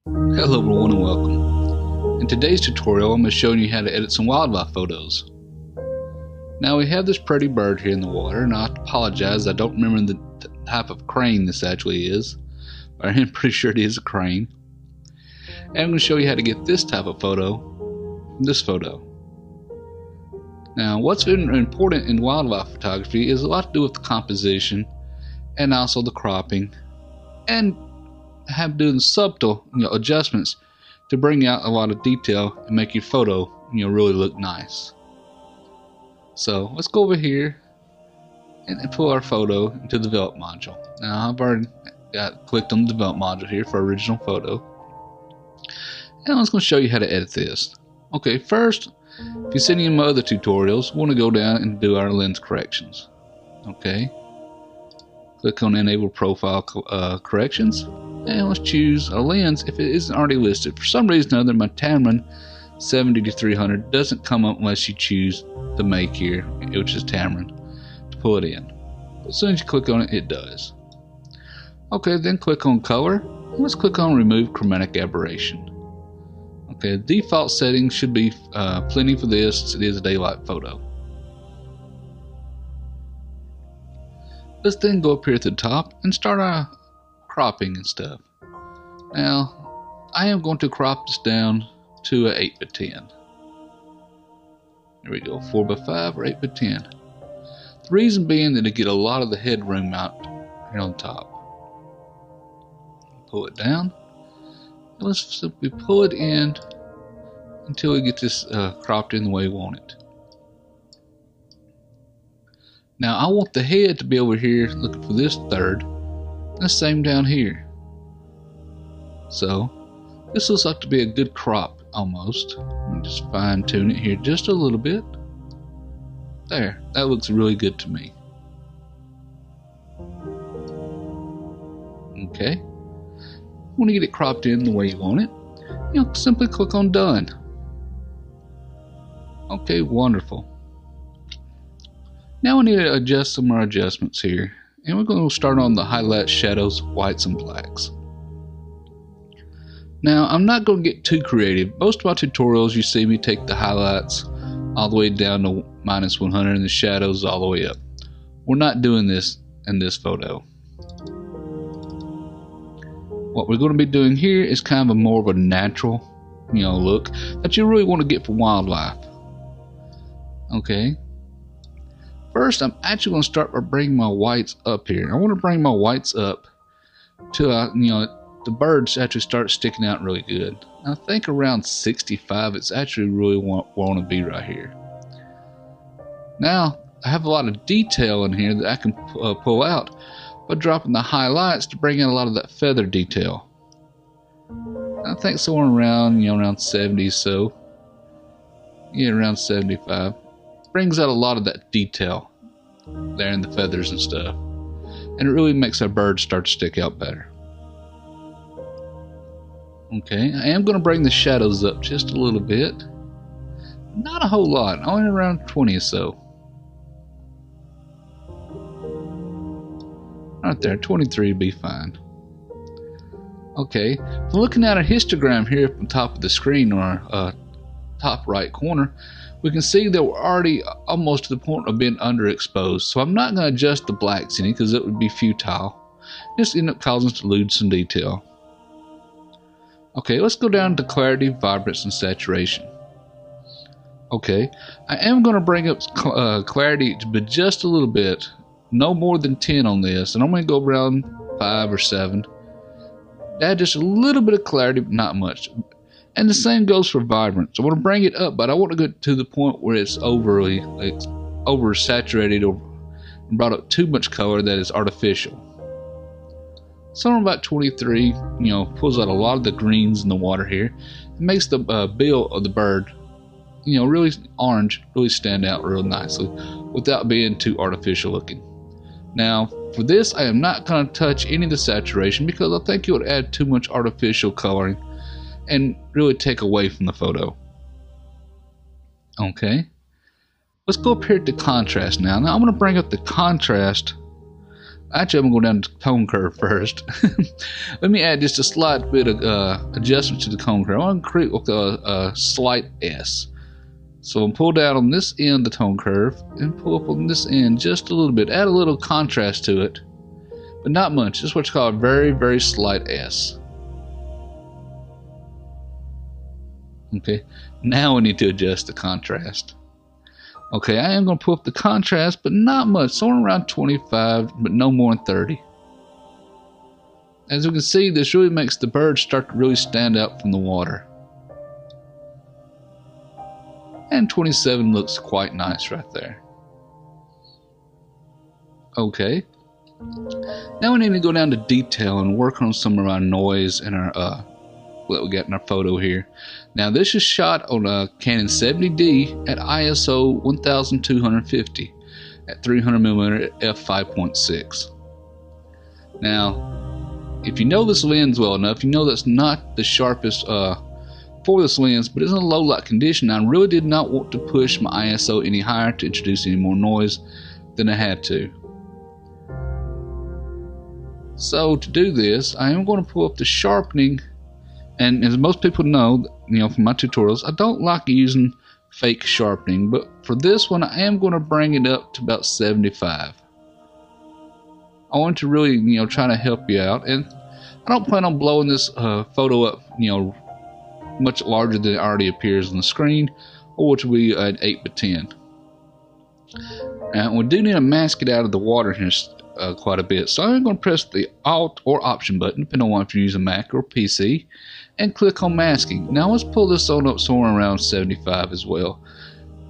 Hello everyone and welcome. In today's tutorial I'm going to show you how to edit some wildlife photos. Now we have this pretty bird here in the water, and I apologize, I don't remember the type of crane this actually is, but I'm pretty sure it is a crane. And I'm going to show you how to get this type of photo from this photo. Now what's important in wildlife photography is a lot to do with the composition and also the cropping, and have doing subtle adjustments to bring out a lot of detail and make your photo really look nice. So let's go over here and pull our photo into the develop module. Now I've already clicked on the develop module here for original photo, and I'm just going to show you how to edit this. Okay, first, if you've seen any of my other tutorials, we want to go down and do our lens corrections. Okay, click on enable profile corrections, and let's choose a lens if it isn't already listed. For some reason or other, my Tamron 70-300 doesn't come up unless you choose the make here, which is Tamron, to pull it in. As soon as you click on it, it does. Okay, then click on color. Let's click on remove chromatic aberration. Okay, the default settings should be plenty for this. It is a daylight photo. Let's then go up here at the top and start our cropping and stuff. Now I am going to crop this down to an 8:10. There we go, 4:5 or 8:10. The reason being that to get a lot of the headroom out here on top. Pull it down, and let's simply pull it in until we get this cropped in the way we want it. Now I want the head to be over here looking for this third, and the same down here. So this looks like to be a good crop almost. Let me just fine tune it here just a little bit. There, that looks really good to me. Okay, want to get it cropped in the way you want it, simply click on done. Okay, wonderful. Now we need to adjust some more adjustments here, and we're going to start on the highlights, shadows, whites, and blacks. Now I'm not going to get too creative. Most of my tutorials you see me take the highlights all the way down to -100 and the shadows all the way up. We're not doing this in this photo. What we're going to be doing here is kind of more of a natural look that you really want to get for wildlife. Okay, first I'm actually going to start by bringing my whites up here. I want to bring my whites up to the birds actually start sticking out really good. I think around 65 it's actually really want to be right here. Now I have a lot of detail in here that I can pull out by dropping the highlights to bring in a lot of that feather detail. I think somewhere around around 70, so yeah, around 75 brings out a lot of that detail there in the feathers and stuff, and it really makes our bird start to stick out better. Okay, I am going to bring the shadows up just a little bit, not a whole lot, only around 20 or so. Right there, 23 would be fine. Okay, looking at our histogram here up on top of the screen, or our top right corner, we can see that we're already almost to the point of being underexposed. So I'm not going to adjust the blacks any because it would be futile. Just end up causing us to lose some detail. Okay, let's go down to clarity, vibrance, and saturation. Okay, I am going to bring up clarity but just a little bit, no more than 10 on this, and I'm going to go around 5 or 7. Add just a little bit of clarity, but not much. And the same goes for vibrance. I want to bring it up, but I want to go to the point where it's oversaturated or brought up too much color that is artificial. Somewhere about 23, pulls out a lot of the greens in the water here. It makes the bill of the bird, really orange, really stand out real nicely without being too artificial looking. Now, for this, I am not going to touch any of the saturation because I think it would add too much artificial coloring and really take away from the photo. Okay, let's go up here to contrast now. Now I'm going to bring up the contrast Actually, I'm going to go down to tone curve first. Let me add just a slight bit of adjustment to the tone curve. I want to create a slight S. So I'm pull down on this end of the tone curve and pull up on this end just a little bit. Add a little contrast to it, but not much. This is what's called a very, very slight S. Okay, now we need to adjust the contrast. Okay, I am going to pull up the contrast, but not much. Somewhere around 25, but no more than 30. As you can see, this really makes the bird start to really stand out from the water. And 27 looks quite nice right there. Okay. Now we need to go down to detail and work on some of our noise and our what we got in our photo here. Now this is shot on a Canon 70D at ISO 1250 at 300mm at f5.6. Now, if you know this lens well enough, you know that's not the sharpest for this lens, but it's in a low light condition. I really did not want to push my ISO any higher to introduce any more noise than I had to. So to do this, I am going to pull up the sharpening. And as most people know, from my tutorials, I don't like using fake sharpening, but for this one, I am going to bring it up to about 75. I want to really, try to help you out, and I don't plan on blowing this photo up, much larger than it already appears on the screen, or which will be an 8x10. And we do need to mask it out of the water here quite a bit, so I'm going to press the Alt or Option button, depending on if you use a Mac or PC, and click on masking. Now let's pull this on up somewhere around 75 as well.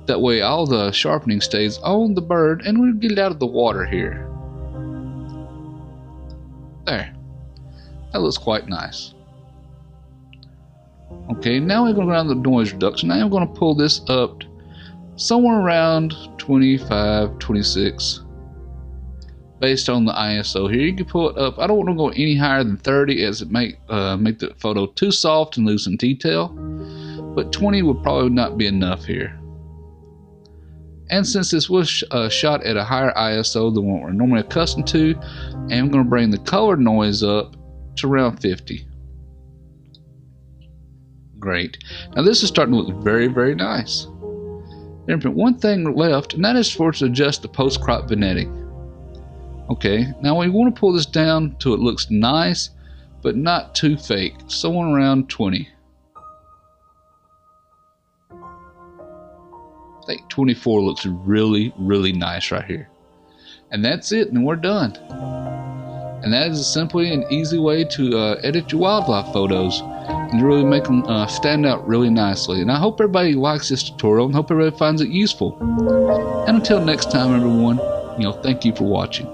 That way all the sharpening stays on the bird and we'll get it out of the water here. There. That looks quite nice. Okay, now we're going to go down to the noise reduction. Now I'm going to pull this up somewhere around 25, 26. Based on the ISO here, you can pull it up. I don't want to go any higher than 30 as it make the photo too soft and lose some detail, but 20 would probably not be enough here. And since this was shot at a higher ISO than what we're normally accustomed to, I'm going to bring the color noise up to around 50. Great. Now this is starting to look very, very nice. There's one thing left, and that is for us to adjust the post-crop vignetting. Okay, now we want to pull this down till it looks nice, but not too fake. Somewhere around 20. I think 24 looks really, really nice right here. And that's it, and we're done. And that is simply an easy way to edit your wildlife photos and really make them stand out really nicely. And I hope everybody likes this tutorial and hope everybody finds it useful. And until next time, everyone, thank you for watching.